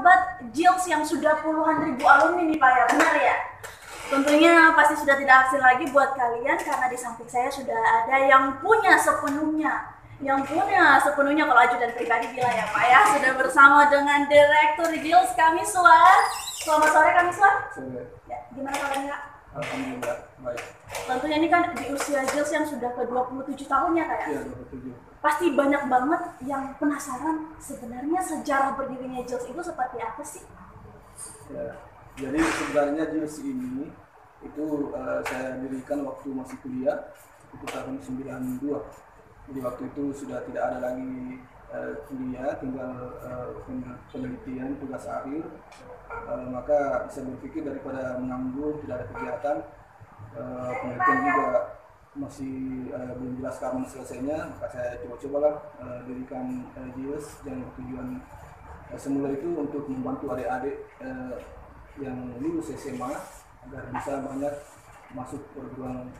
sahabat Jills yang sudah puluhan ribu alumni nih Pak ya, benar ya? Tentunya pasti sudah tidak asing lagi buat kalian karena di samping saya sudah ada yang punya sepenuhnya. Kalau ajudan pribadi bilang ya Pak ya, sudah bersama dengan Direktur Jills Kamiswar. Selamat sore Kamiswar. Sore. Ya, gimana kabarnya Kak? Alhamdulillah, baik. Tentunya ini kan di usia Jills yang sudah ke 27 tahunnya Kak ya? Iya, 27. Pasti banyak banget yang penasaran sebenarnya sejarah berdirinya Jills itu seperti apa sih? Ya, jadi sebenarnya Jills ini itu saya dirikan waktu masih kuliah, itu tahun 92. Jadi waktu itu sudah tidak ada lagi kuliah, tinggal penelitian, tugas akhir. Maka saya berpikir daripada menganggur, tidak ada kegiatan, penelitian juga masih belum jelas kapan selesainya, maka saya coba-cobalah dirikan Jills yang tujuan semula itu untuk membantu adik-adik yang lulus SMA agar bisa banyak masuk perguruan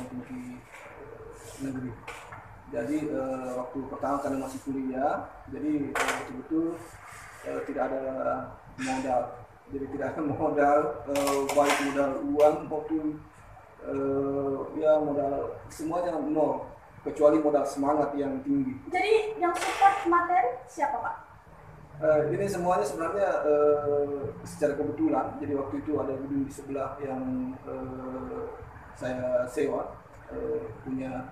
tinggi negeri. Jadi waktu pertama kali masih kuliah, jadi betul-betul tidak ada modal. Jadi tidak ada modal, baik modal uang maupun ya modal semuanya nol, kecuali modal semangat yang tinggi. Jadi yang support materi siapa Pak? Ini semuanya sebenarnya secara kebetulan. Jadi waktu itu ada gedung di sebelah yang saya sewa, punya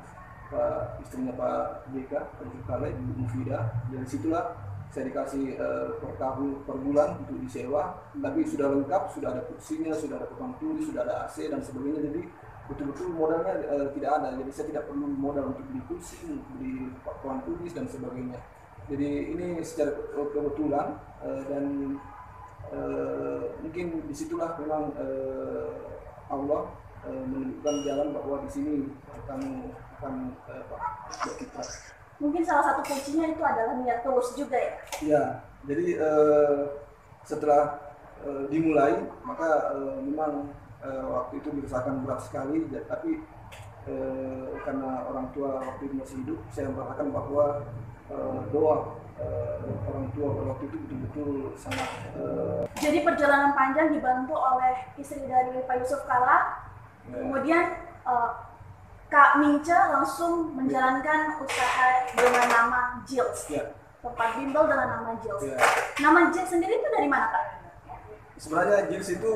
istrinya Pak JK, Pak Jukale, Ibu Mufida. Dari situlah saya dikasih per bulan untuk disewa, tapi sudah lengkap, sudah ada kursinya, sudah ada papan tulis, sudah ada AC dan sebagainya. Jadi betul-betul modalnya tidak ada. Jadi saya tidak perlu modal untuk beli kursi, beli papan tulis dan sebagainya. Jadi ini secara kebetulan dan mungkin disitulah memang Allah menunjukkan jalan bahwa di sini kamu akan berkiprah. Mungkin salah satu kuncinya itu adalah niat tulus juga ya? Ya, jadi setelah dimulai maka memang waktu itu dirasakan berat sekali, tapi karena orang tua waktu itu masih hidup, saya merasakan bahwa doa orang tua pada waktu itu betul-betul sangat. Jadi perjalanan panjang dibantu oleh istri dari Pak Yusuf Kala, kemudian Kak Mince langsung menjalankan usaha dengan nama Jills, tempat bimbel dengan nama Jills. Nama Jills sendiri itu dari mana Kak? Sebenarnya Jills itu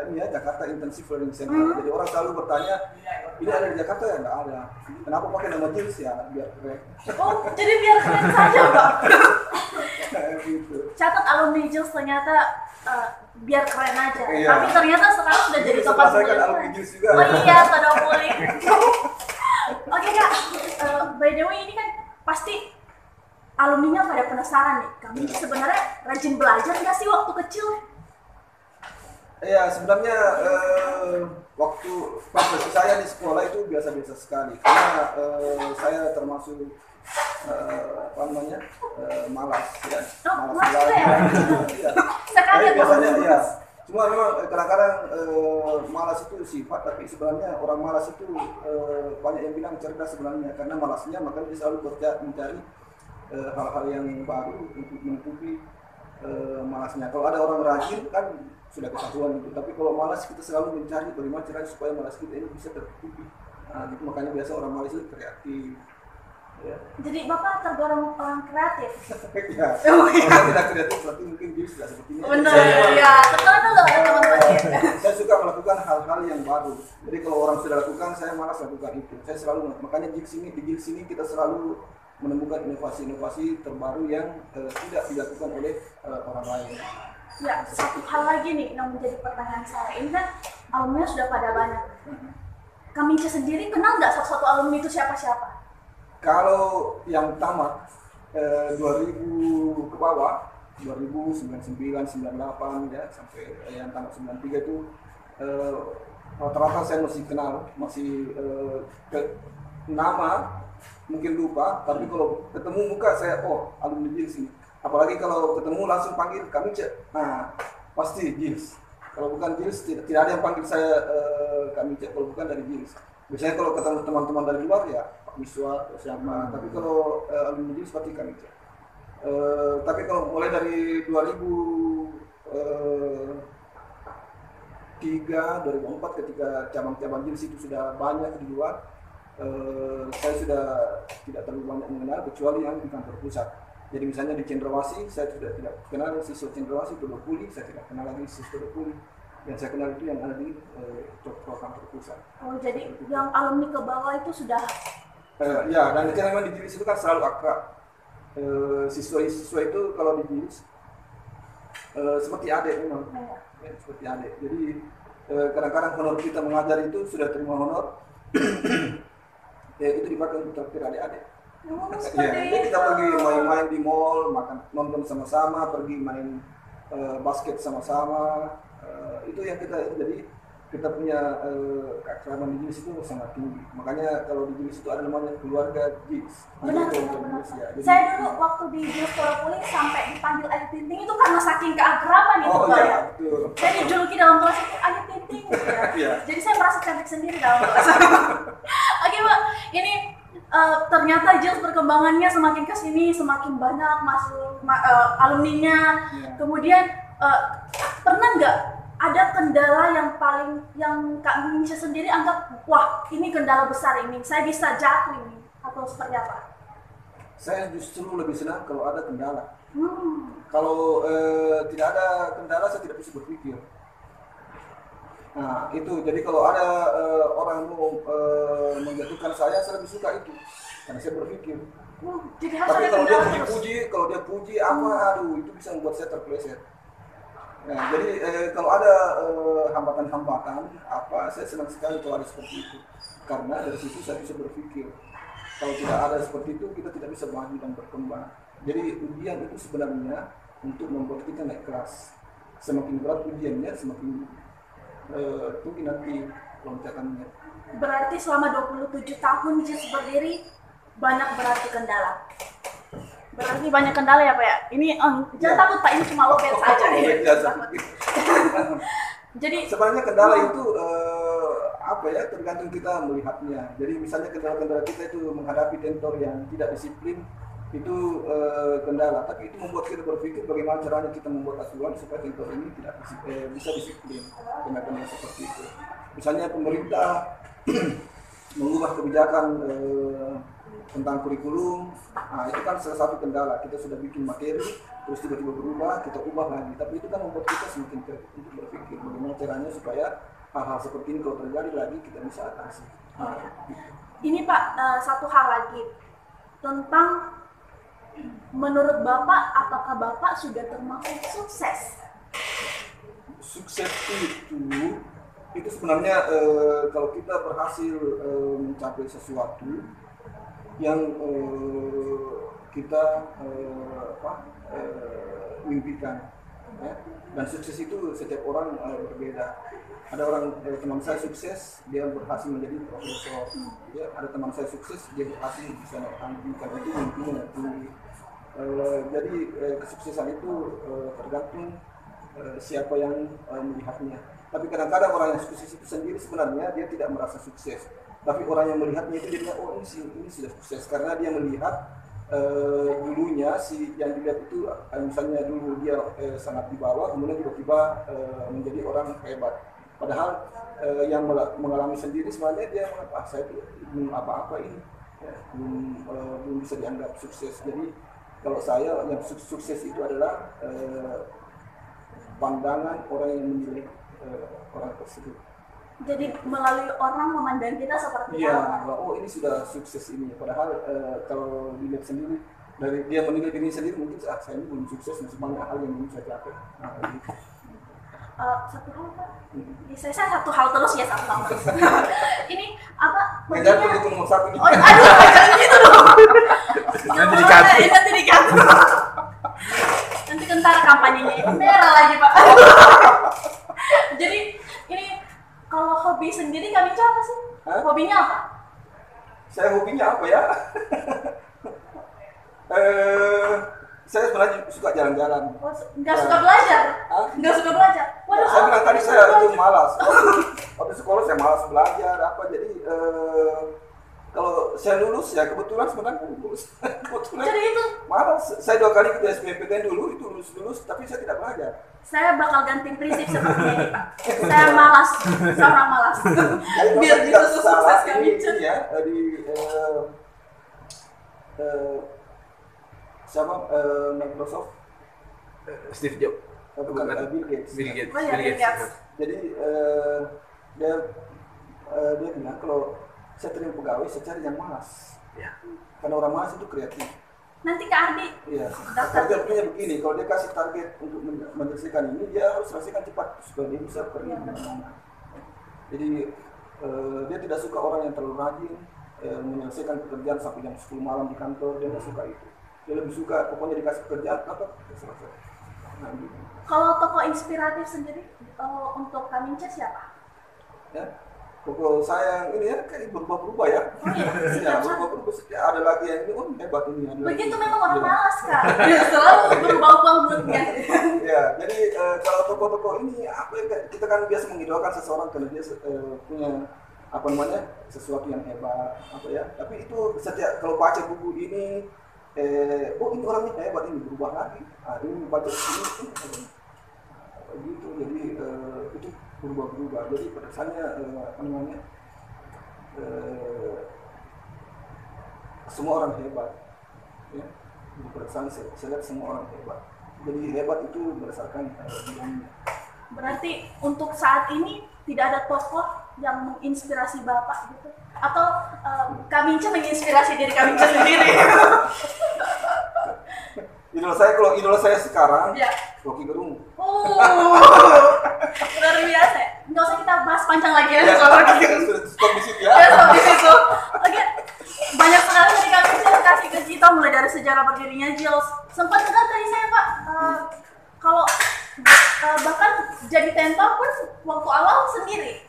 ini ya, Jakarta Intensive Learning Center. Jadi orang selalu bertanya, ini ada di Jakarta ya? Nggak ada. Kenapa pakai nama Jills ya? Biar keren. Oh, jadi biar keren saja Pak. Gitu. Catat alumni Jills ternyata biar keren aja. Iya. Tapi ternyata sekarang sudah jadi tempat saya kan bimbel. alumni Jills juga. Oh iya, pada boleh. Oke Kak, by the way ini kan pasti alumninya pada penasaran nih. Kami sebenarnya rajin belajar nggak sih waktu kecil? Iya, sebenarnya waktu prestasi saya di sekolah itu biasa-biasa sekali, karena saya termasuk malas ya. Oh, malas juga ya? Iya. Saya kaget Biasanya loh. iya. Cuma memang kadang-kadang malas itu sifat, tapi sebenarnya orang malas itu banyak yang bilang cerdas sebenarnya, karena malasnya makanya dia selalu mencari hal-hal yang baru untuk menutupi malasnya. Kalau ada orang rajin kan sudah ketahuan itu, tapi kalau malas kita selalu mencari bagaimana caranya supaya malas kita ini bisa tertutupi. Nah, gitu makanya biasa orang malas itu kreatif. Ya. Jadi Bapak tergolong orang kreatif. Ya. Kalau saya tidak kreatif berarti mungkin dia sudah seperti ini. Benar, ya. Setelah dulu teman-teman. Saya suka melakukan hal-hal yang baru. Jadi kalau orang sudah lakukan, saya malas lakukan itu. Saya selalu, makanya di Jills ini kita selalu menemukan inovasi-inovasi terbaru yang tidak dilakukan oleh orang lain. Ya, satu hal lagi nih yang menjadi pertanyaan saya. Ini kan alumni sudah pada banyak. Kak Mince sendiri kenal nggak satu-satu alumni itu siapa-siapa? Kalau yang tamat 2000 ke bawah, 2099, 98 ya, sampai yang tamat 93 itu rata-rata saya masih kenal, masih nama mungkin lupa, tapi kalau ketemu muka saya alumni Jills ini. Apalagi kalau ketemu langsung panggil kami cek, nah pasti Jills. Kalau bukan Jills tidak ada yang panggil saya kami cek kalau bukan dari Jills. Biasanya kalau ketemu teman-teman dari luar ya Pak Miswa atau siapa, tapi kalau alumni Jills pasti kami cek. Tapi kalau mulai dari 2004 ketika cabang-cabang jeans itu sudah banyak di luar, saya sudah tidak terlalu banyak mengenal kecuali yang di kantor pusat. Jadi misalnya di Cendrawasih saya sudah tidak kenal siswa Cendrawasih, Todopuli saya tidak kenal lagi siswa Todopuli. Yang saya kenal itu yang ada di Cokro kantor pusat. Oh, jadi yang alumni ke bawah itu sudah ya, dan itu memang di JIS itu kan selalu akrab. Siswa-siswa itu kalau di JIS seperti adik memang, ya, seperti adik. Jadi kadang-kadang honor kita mengajar itu sudah terima honor, ya itu dipakai untuk traktir adik-adik. Ya, jadi kita pergi main-main di mall, makan nonton sama-sama, pergi main basket sama-sama. Itu yang kita jadi kita punya keakraban di JIS itu sangat tinggi. Makanya kalau di JIS itu ada namanya keluarga JIS. benar. Ya. Saya dulu waktu di JIS Todopuli sampai dipanggil Ayu Tinting itu karena saking keakraban itu Pak ya. Saya dijuluki dalam kelas itu Ayu Tinting ya. Ya. Jadi saya merasa cantik sendiri dalam kelas. Oke Pak, ini ternyata JIS perkembangannya semakin kesini semakin banyak masuk alumninya. Ya. Kemudian pernah nggak ada kendala yang Kak Mimisha sendiri anggap wah ini kendala besar ini saya bisa jatuh ini atau seperti apa? Saya justru lebih senang kalau ada kendala. Kalau tidak ada kendala saya tidak bisa berpikir. Nah itu jadi kalau ada orang mau menjatuhkan saya lebih suka itu karena saya berpikir. Jadi harus Tapi ada kalau dia kendala kalau dia puji apa, aduh itu bisa membuat saya terpleset. Nah, jadi kalau ada hambatan-hambatan apa, saya senang sekali kalau ada seperti itu. Karena dari situ saya bisa berpikir. Kalau tidak ada seperti itu, kita tidak bisa maju dan berkembang. Jadi ujian itu sebenarnya untuk membuat kita naik kelas. Semakin berat ujiannya, semakin tinggi nanti loncakannya. Berarti selama 27 tahun JIS berdiri banyak berarti kendala. Berarti banyak kendala ya Pak ya? Ini jangan takut Pak, ini cuma lobet saja ya. Jadi sebenarnya kendala itu apa ya, tergantung kita melihatnya. Jadi misalnya kendala-kendala kita itu menghadapi tentor yang tidak disiplin itu kendala, tapi itu membuat kita berpikir bagaimana caranya kita membuat aturan supaya tentor ini tidak bisa disiplin dengan kendala seperti itu. Misalnya pemerintah mengubah kebijakan tentang kurikulum, nah itu kan salah satu kendala. Kita sudah bikin materi, terus tiba-tiba berubah, kita ubah lagi. Tapi itu kan membuat kita semakin untuk berpikir bagaimana caranya supaya hal-hal seperti ini kalau terjadi lagi kita bisa atasi. Nah, ini Pak, satu hal lagi tentang menurut Bapak, apakah Bapak sudah termasuk sukses? Sukses itu sebenarnya kalau kita berhasil mencapai sesuatu yang kita mimpikan, ya. Dan sukses itu setiap orang berbeda. Ada orang teman saya sukses dia berhasil menjadi profesor, ya. Ada teman saya sukses dia berhasil bisa naik pendidikan, itu mimpinya tinggi. Jadi kesuksesan itu tergantung siapa yang melihatnya. Tapi kadang-kadang orang yang sukses itu sendiri sebenarnya dia tidak merasa sukses. Tapi orang yang melihatnya itu dia bilang, oh ini sudah sukses karena dia melihat dulunya si yang dilihat itu misalnya dulu dia sangat di bawah, kemudian tiba-tiba menjadi orang hebat. Padahal yang mengalami sendiri sebenarnya dia mengatakan saya belum apa-apa ini, ya, belum bisa dianggap sukses. Jadi kalau saya yang sukses itu adalah pandangan orang yang menilai orang tersebut. Jadi melalui orang memandang kita seperti apa? apa? Oh ini sudah sukses ini. Padahal kalau dilihat sendiri dari dia menilai diri sendiri mungkin saya ini belum sukses, masih banyak hal yang belum saya capai. Nah, gitu. Satu hal Pak. Saya satu hal terus ya satu hal terus. Ini apa? Jangan begitu nomor satu. Oh, aduh, jangan gitu dong. Nanti diganti. Nanti diganti. Nanti kentara kampanyenya merah lagi Pak. Jadi ini kalau hobi sendiri kami apa sih? Hah? Hobinya apa? Saya hobinya apa ya? Saya sebenarnya suka jalan-jalan. Nggak suka belajar? Nggak suka belajar? Waduh, saya bilang tadi saya itu malas. Waktu sekolah saya malas belajar. Jadi kalau saya lulus ya kebetulan sebenarnya lulus. Kebetulan Jadi itu malah saya 2 kali ikut SBMPTN dulu itu lulus tapi saya tidak belajar. saya bakal ganti prinsip seperti ini Pak. Saya malas, seorang malas. Biar bisa sukses kami. Ini ya di siapa Microsoft Steve Jobs. bukan Bill Gates. Bill Gates. Oh iya, Bill Gates. Jadi dia bilang kalau saya terima pegawai saya cari yang malas. Ya. Karena orang malas itu kreatif. Nanti Kak Ardi Iya. daftar. Targetnya begini, kalau dia kasih target untuk menyelesaikan ini, dia harus selesaikan cepat supaya dia bisa pergi Iya. kemana-mana. Jadi dia tidak suka orang yang terlalu rajin menyelesaikan pekerjaan sampai jam 10 malam di kantor. Dia tidak suka itu. Dia lebih suka pokoknya dikasih pekerjaan apa selesai. Nah, gitu. Kalau tokoh inspiratif sendiri untuk Kaminca siapa? Ya. Pokok saya ini ya kayak berubah-ubah ya. Oh iya, Ya, berubah-ubah. Ya, ada lagi yang ini, oh hebat ini. Ada Begitu lagi. memang orang Ya. malas Kak. Selalu berubah-ubah moodnya. Ya, jadi kalau tokoh-tokoh ini apa ya, kita kan biasa mengidolakan seseorang karena dia punya apa namanya sesuatu yang hebat apa ya. Tapi itu setiap kalau baca buku ini, oh ini orangnya hebat ini berubah lagi. Ini baca ini gitu. Jadi itu berubah-berubah. Jadi pada dasarnya apa namanya semua orang hebat. Ya. Jadi pada dasarnya saya lihat semua orang hebat. Jadi hebat itu berdasarkan bidangnya. Berarti untuk saat ini tidak ada tokoh yang menginspirasi Bapak gitu? Atau Kaminca menginspirasi diri Kaminca sendiri? Idola saya sekarang Ya. Rocky Gerung. Luar biasa ya? Nggak usah kita bahas panjang lagi ya Ya, soal Rocky Gerung. sudah stop di situ ya. Ya, soal di situ. Oke, banyak sekali dari Kaminca kasih ke kita mulai dari sejarah berdirinya Jills. Sempat dengar tadi saya Pak, kalau bahkan jadi tentor pun waktu awal sendiri.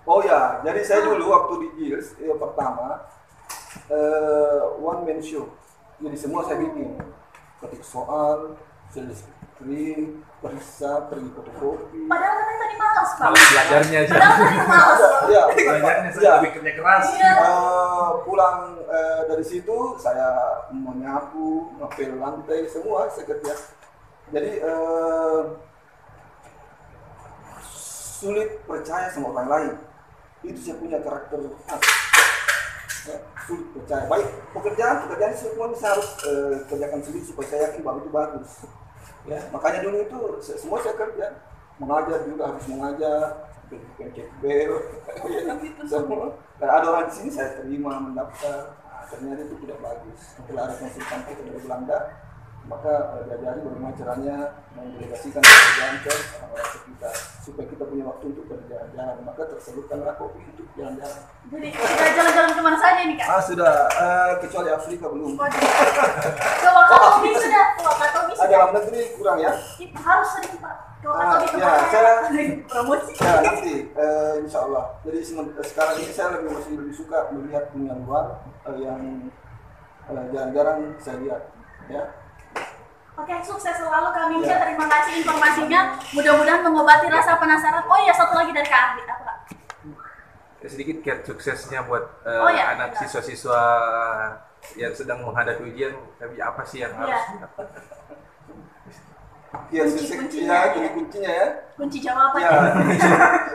Oh ya, jadi saya dulu waktu di Gills pertama one man show. Jadi semua saya bikin. Ketik soal, screen, periksa, pergi fotokopi. Padahal katanya tadi malas Pak. Malas belajarnya aja. Padahal tadi malas. Ya, Belajarnya ya. saya lebih kerja keras. Iya. Pulang dari situ saya menyapu, ngepel lantai semua saya kerja. Jadi sulit percaya sama orang lain. Itu saya punya karakter khas. Ya, sulit percaya. Baik pekerjaan semua bisa harus kerjakan sendiri supaya saya yakin bahwa itu bagus. Ya, makanya dulu itu semua saya kerja. Mengajar juga harus mengajar, cek bel, semua. Dan ada orang di sini saya terima mendaftar. Nah, ternyata itu tidak bagus. Setelah ada konsultan kita dari Belanda, maka diajari bagaimana caranya mendelegasikan pekerjaan ke orang-orang sekitar supaya kita punya waktu untuk berjalan-jalan. Maka terselipkanlah kopi untuk jalan-jalan. Jadi sudah jalan-jalan kemana saja ini Kak? Sudah kecuali Afrika belum. Ke Wakatobi sudah, ke Wakatobi sudah. Dalam negeri kurang ya. Harus sering Pak. Ke Wakatobi Ya, tempatnya promosi. Ya nanti insya Allah. Jadi sekarang ini saya lebih suka melihat dunia luar yang jarang-jarang saya lihat. Ya. Oke, sukses selalu Kaminca. Terima kasih informasinya. Mudah-mudahan mengobati rasa penasaran. Oh iya, satu lagi dari Kak Ardi. Apa Kak? Sedikit kiat suksesnya buat Oh, ya, anak benar. siswa-siswa yang sedang menghadapi ujian, tapi apa sih yang harus Ya, Kunci-kuncinya, ya. kuncinya ya. Kunci jawaban. Ya,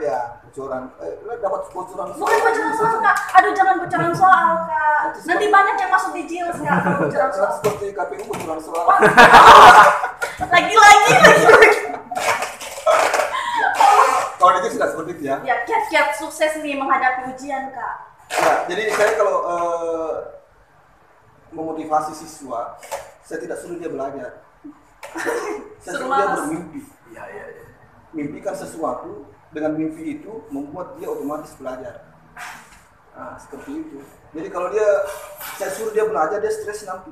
ya, bocoran. Dapat bocoran. Bukan bocoran soal Kak. Aduh, jangan bocoran soal Kak. Nanti banyak yang masuk di Jills Kak. Kalau bocoran soal. Seperti KPU bocoran soal. Lagi-lagi. Kalau itu sudah seperti itu ya. Ya, kiat-kiat sukses nih menghadapi ujian Kak. Ya, jadi saya kalau memotivasi siswa, saya tidak suruh dia belajar. Saya Suruh suruh dia malas. bermimpi. ya. Mimpikan sesuatu, dengan mimpi itu membuat dia otomatis belajar. Nah, seperti itu. Jadi kalau saya suruh dia belajar, dia stres nanti.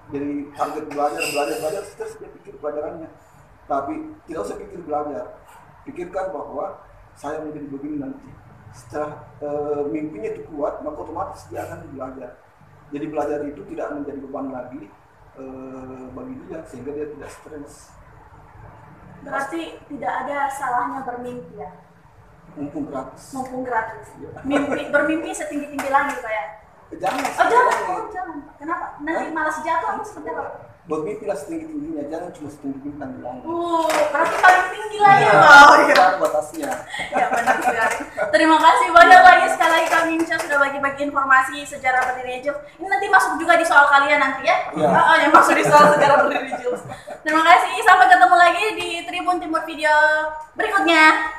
Jadi target belajar, stres dia pikir pelajarannya. Tapi tidak usah pikir belajar. Pikirkan bahwa saya menjadi begini nanti. Setelah mimpinya itu kuat, maka otomatis dia akan belajar. Jadi belajar itu tidak menjadi beban lagi bagi dia, sehingga dia tidak stres. Berarti tidak ada salahnya bermimpi ya. mumpung gratis. Mumpung gratis. Iya. Bermimpi setinggi-tinggi langit Pak ya? Jangan. Oh jangan. Kenapa? Nanti malas jatuh atau seperti apa? Bermimpi lah setinggi-tingginya, jangan cuma setinggi bintang di langit. Berarti paling tinggi lah ya. Iya. Batasnya. Ya benar sekali. Terima kasih banyak lagi sekali lagi Kang Hinca sudah bagi-bagi informasi sejarah berdiri Jules. Ini nanti masuk juga di soal kalian nanti ya. Iya. Yang masuk di soal sejarah berdiri Jules. Terima kasih. Sampai ketemu lagi di Tribun Timur video berikutnya.